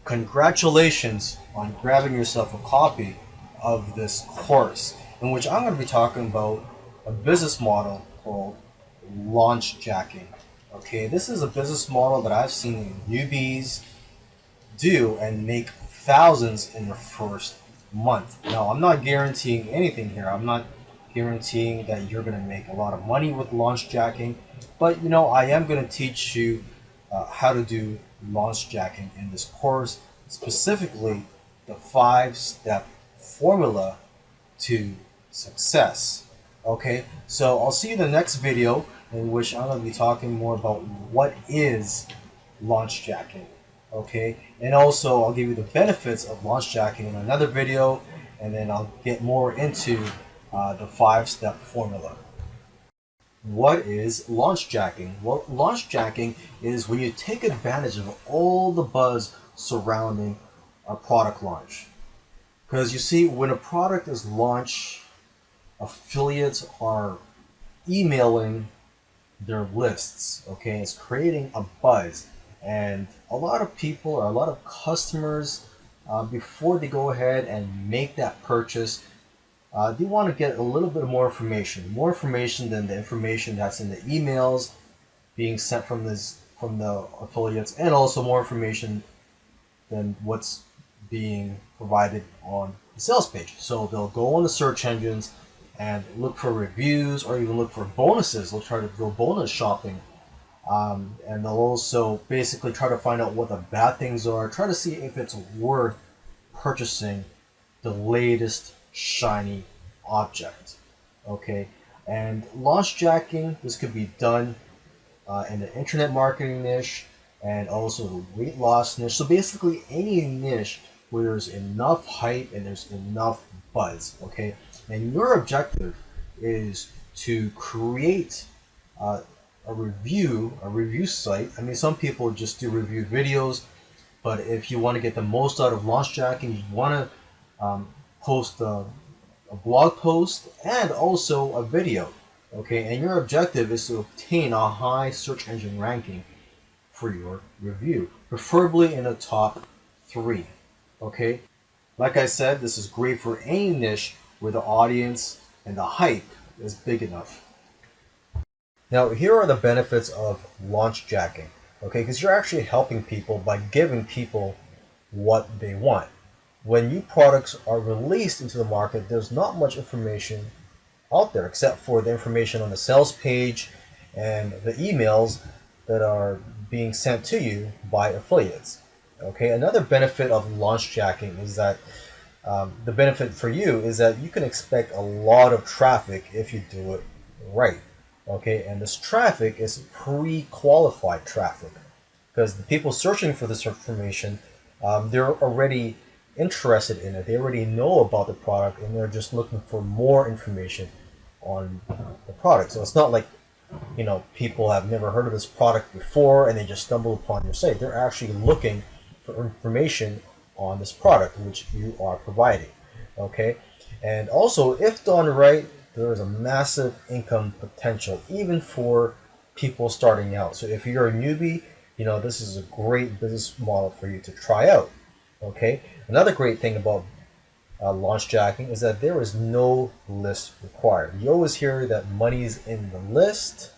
Congratulations on grabbing yourself a copy of this course, in which I'm going to be talking about a business model called launch jacking. Okay, this is a business model that I've seen newbies do and make thousands in their first month. Now, I'm not guaranteeing anything here. I'm not guaranteeing that you're going to make a lot of money with launch jacking, but I am going to teach you how to do launch jacking in this course, specifically the 5-step formula to success. Okay, so I'll see you in the next video in which I'm going to be talking more about what is launch jacking. Okay, and also I'll give you the benefits of launch jacking in another video, and then I'll get more into the 5-step formula. What is launch jacking? Well, launch jacking is when you take advantage of all the buzz surrounding a product launch. Because you see, when a product is launched, affiliates are emailing their lists. Okay, it's creating a buzz, and a lot of people or a lot of customers, before they go ahead and make that purchase, they want to get a little bit more information than the information that's in the emails being sent from the affiliates, and also more information than what's being provided on the sales page. So they'll go on the search engines and look for reviews, or even look for bonuses. They'll try to go bonus shopping, and they'll also basically try to find out what the bad things are, try to see if it's worth purchasing the latest shiny object. Okay, and launch jacking, this could be done in the internet marketing niche, and also the weight loss niche. So basically any niche where there's enough hype and there's enough buzz. Okay, and your objective is to create a review site. I mean, some people just do review videos, but if you want to get the most out of launch jacking, you want to post a blog post and also a video. Okay, and your objective is to obtain a high search engine ranking for your review, preferably in the top 3. Okay, like I said, this is great for any niche where the audience and the hype is big enough. Now, here are the benefits of launch jacking. Okay, because you're actually helping people by giving people what they want. When new products are released into the market, there's not much information out there except for the information on the sales page and the emails that are being sent to you by affiliates. Okay, another benefit of launch jacking is that the benefit for you is that you can expect a lot of traffic if you do it right. Okay, and this traffic is pre-qualified traffic, because the people searching for this information, they're already interested in it. They already know about the product, and they're just looking for more information on the product. So it's not like people have never heard of this product before and they just stumble upon your site. They're actually looking for information on this product which you are providing. Okay, and also if done right, there is a massive income potential even for people starting out. So if you're a newbie, this is a great business model for you to try out. Okay, another great thing about launch jacking is that there is no list required. You always hear that money is in the list.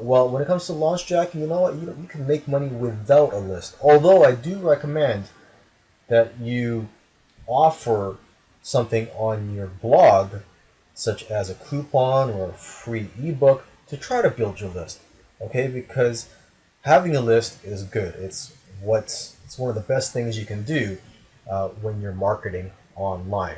Well, when it comes to launch jacking, you know what? You can make money without a list. Although I do recommend that you offer something on your blog, such as a coupon or a free ebook, to try to build your list. Okay, because having a list is good. It's one of the best things you can do when you're marketing online.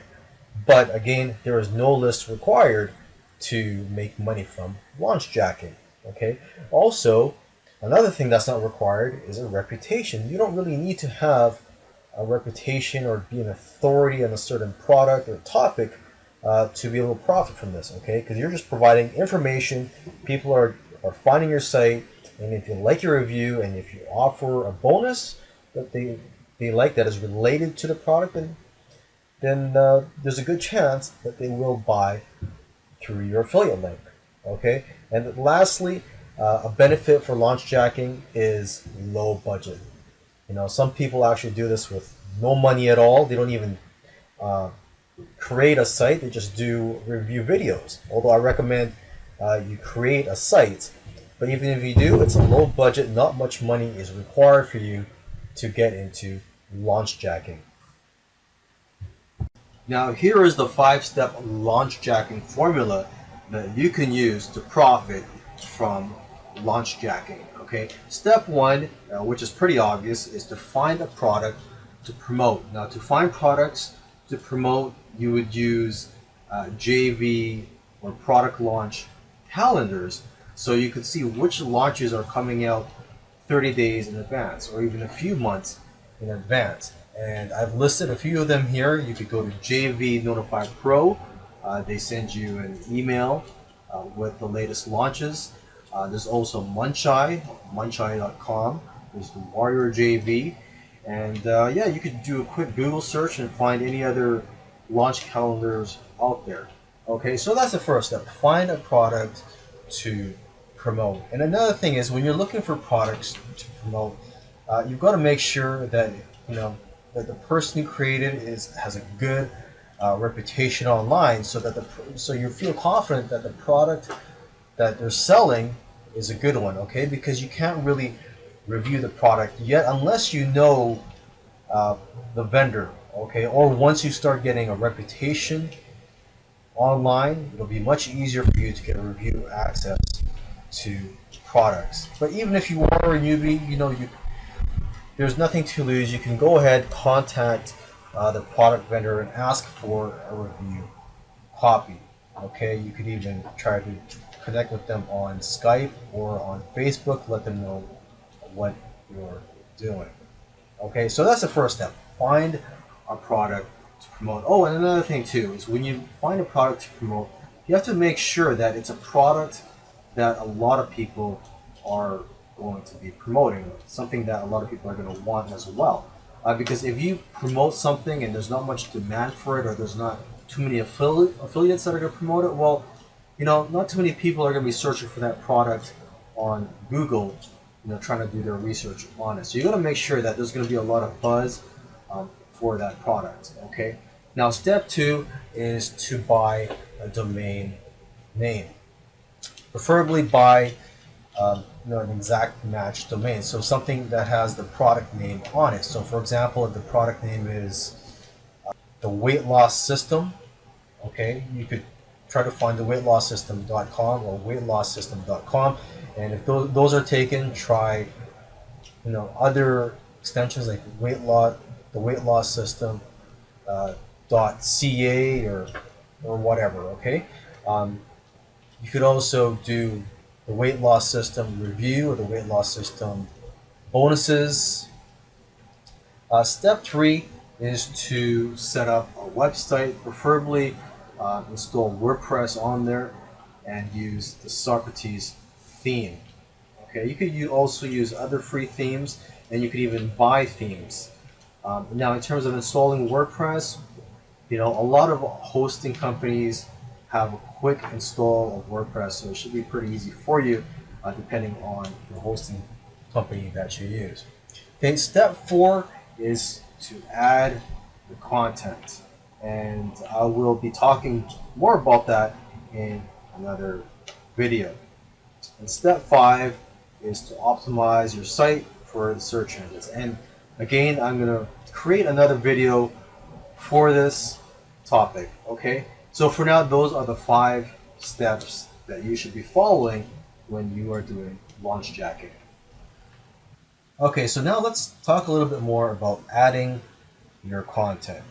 But again, there is no list required to make money from launch jacking. Okay. Also, another thing that's not required is a reputation. You don't really need to have a reputation or be an authority on a certain product or topic to be able to profit from this. Okay, because you're just providing information. People are finding your site, and if you like your review and if you offer a bonus that they like that is related to the product, then there's a good chance that they will buy through your affiliate link. Okay, and lastly, a benefit for launch jacking is low budget. Some people actually do this with no money at all. They don't even uh, create a site. They just do review videos. Although I recommend you create a site, but even if you do, it's a low budget. Not much money is required for you to get into launch jacking. Now, here is the 5-step launch jacking formula that you can use to profit from launch jacking. Okay, step one, which is pretty obvious, is to find a product to promote. Now, to find products to promote, you would use JV or product launch calendars, so you could see which launches are coming out 30 days in advance or even a few months in advance. And I've listed a few of them here. You could go to JV Notify Pro. They send you an email with the latest launches. There's also Muncheye.com. There's the Warrior JV. And yeah, you could do a quick Google search and find any other launch calendars out there. Okay, so that's the first step. Find a product to promote. And another thing is when you're looking for products to promote, you've got to make sure that that the person who created has a good reputation online, so you feel confident that the product that they're selling is a good one. Okay, because you can't really review the product yet unless you know the vendor. Okay, or once you start getting a reputation online, it'll be much easier for you to get review access to products. But even if you are a newbie, there's nothing to lose. You can go ahead, contact the product vendor and ask for a review copy. Okay, you could even try to connect with them on Skype or on Facebook. Let them know what you're doing. Okay, so that's the first step. Find a product to promote. Oh, and another thing too is when you find a product to promote, you have to make sure that it's a product that a lot of people are going to be promoting, something that a lot of people are going to want as well. Because if you promote something and there's not much demand for it, or there's not too many affiliates that are going to promote it, well, not too many people are going to be searching for that product on Google, trying to do their research on it. So you got to make sure that there's going to be a lot of buzz for that product. Okay. Now, step two is to buy a domain name, preferably buy an exact match domain, so something that has the product name on it. So, for example, if the product name is the weight loss system, okay, you could try to find the weightlossystem.com or weightlosssystem.com, and if those are taken, try other extensions like the weight loss system .ca or whatever. Okay, you could also do the weight loss system review or the weight loss system bonuses. Step three is to set up a website, preferably install WordPress on there and use the Socrates theme. Okay, you could also use other free themes, and you could even buy themes. Now, in terms of installing WordPress, a lot of hosting companies have a quick install of WordPress, so it should be pretty easy for you, depending on the hosting company that you use. Okay, step four is to add the content, and I will be talking more about that in another video. And step five is to optimize your site for the search engines. And again, I'm going to create another video for this topic. Okay, so for now, those are the 5 steps that you should be following when you are doing launch jacking. Okay, so now let's talk a little bit more about adding your content.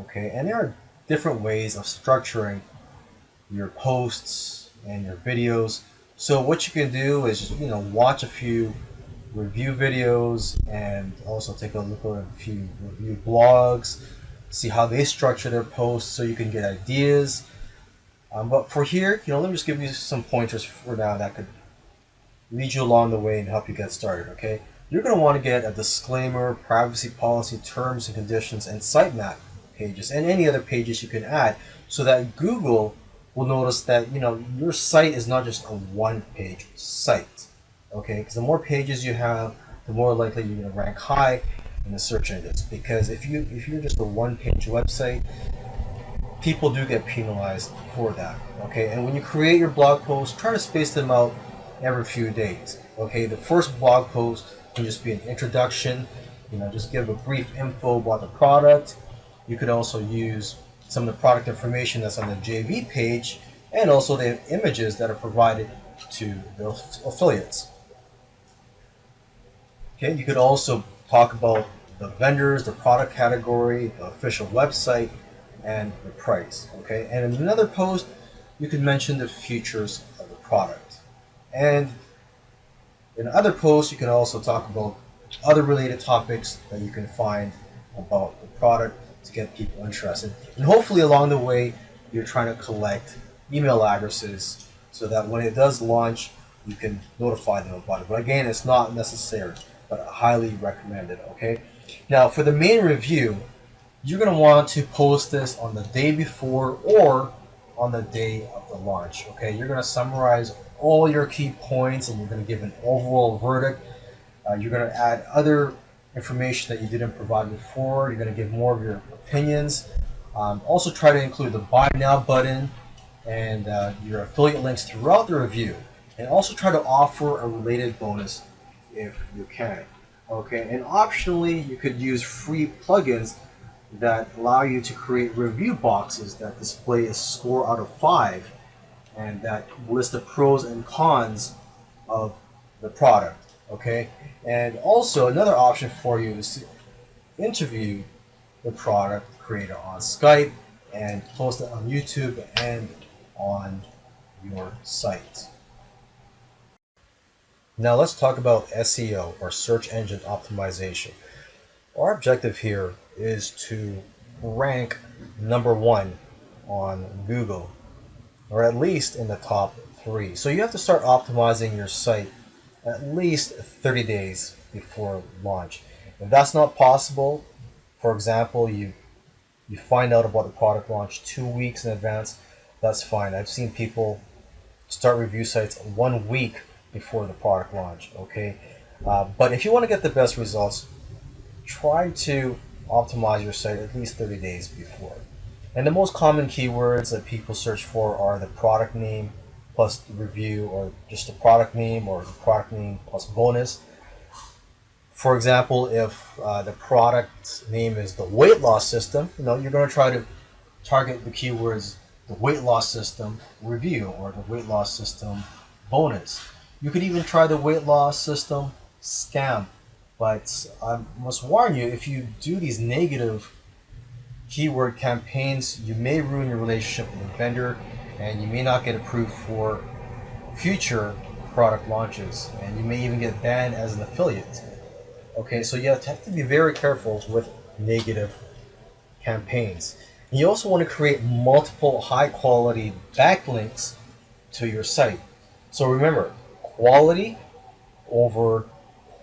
Okay, and there are different ways of structuring your posts and your videos. So what you can do is just, watch a few review videos and also take a look at a few review blogs, see how they structure their posts so you can get ideas. But for here, let me just give you some pointers for now that could lead you along the way and help you get started. Okay, you're going to want to get a disclaimer, privacy policy, terms and conditions, and sitemap pages, and any other pages you can add, so that Google will notice that your site is not just a one-page site. Okay, because the more pages you have, the more likely you're going to rank high in the search engines. Because if you're just a one-page website, people do get penalized for that. Okay, and when you create your blog posts, try to space them out every few days. Okay, the first blog post can just be an introduction, just give a brief info about the product. You could also use some of the product information that's on the JV page, and also the images that are provided to the affiliates. Okay, you could also talk about the vendors, the product category, the official website, and the price. Okay, and in another post, you could mention the features of the product. And in other posts, you can also talk about other related topics that you can find about the product to get people interested. And hopefully, along the way, you're trying to collect email addresses so that when it does launch, you can notify them about it. But again, it's not necessary, but highly recommended. Okay. Now, for the main review, you're going to want to post this on the day before or on the day of the launch. Okay, you're going to summarize all your key points and you're going to give an overall verdict. You're going to add other information that you didn't provide before. You're going to give more of your opinions. Also, try to include the buy now button and your affiliate links throughout the review, and also try to offer a related bonus if you can. Okay, and optionally, you could use free plugins that allow you to create review boxes that display a score out of 5 and that list the pros and cons of the product. Okay, and also another option for you is to interview the product creator on Skype and post it on YouTube and on your site. Now let's talk about SEO, or search engine optimization. Our objective here is to rank number 1 on Google, or at least in the top 3. So you have to start optimizing your site at least 30 days before launch. If that's not possible, for example, you find out about the product launch 2 weeks in advance, that's fine. I've seen people start review sites 1 week before the product launch. Okay, but if you want to get the best results, try to optimize your site at least 30 days before. And the most common keywords that people search for are the product name plus the review, or just the product name, or the product name plus bonus. For example, if the product name is the weight loss system, you're going to try to target the keywords the weight loss system review or the weight loss system bonus. You could even try the weight loss system scam. But I must warn you, if you do these negative keyword campaigns, you may ruin your relationship with the vendor and you may not get approved for future product launches, and you may even get banned as an affiliate. Okay, so you have to be very careful with negative campaigns. And you also want to create multiple high quality backlinks to your site. So remember, quality over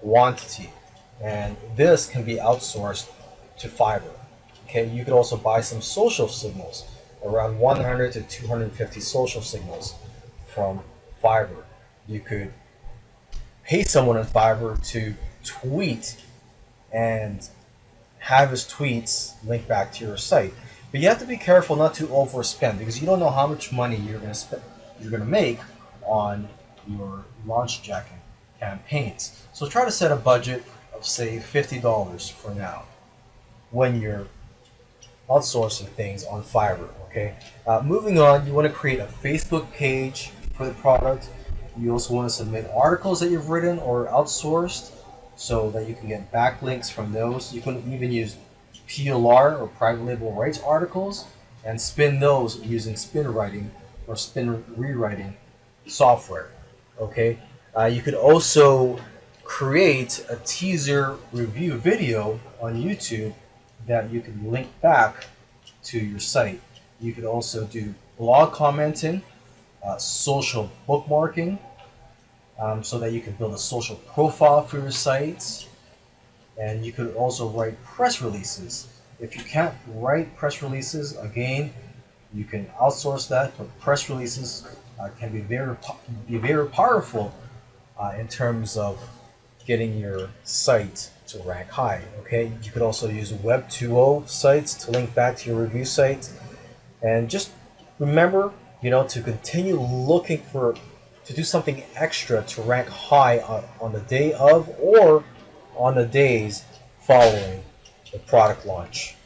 quantity. And this can be outsourced to Fiverr. Okay, you could also buy some social signals, around 100 to 250 social signals from Fiverr. You could pay someone on Fiverr to tweet and have his tweets link back to your site. But you have to be careful not to overspend, because you don't know how much money you're going to make on your launch jacking campaigns. So try to set a budget of, say, $50 for now when you're outsourcing things on Fiverr. Okay. Moving on, you want to create a Facebook page for the product. You also want to submit articles that you've written or outsourced, so that you can get backlinks from those. You can even use PLR, or private label rights articles, and spin those using spin writing or spin rewriting software. Okay. You could also create a teaser review video on YouTube that you can link back to your site. You could also do blog commenting, social bookmarking, so that you can build a social profile for your sites. And you could also write press releases. If you can't write press releases, again, you can outsource that, but press releases can be very powerful in terms of getting your site to rank high. Okay, you could also use Web 2.0 sites to link back to your review sites, and just remember, to continue looking for to do something extra to rank high on the day of or on the days following the product launch.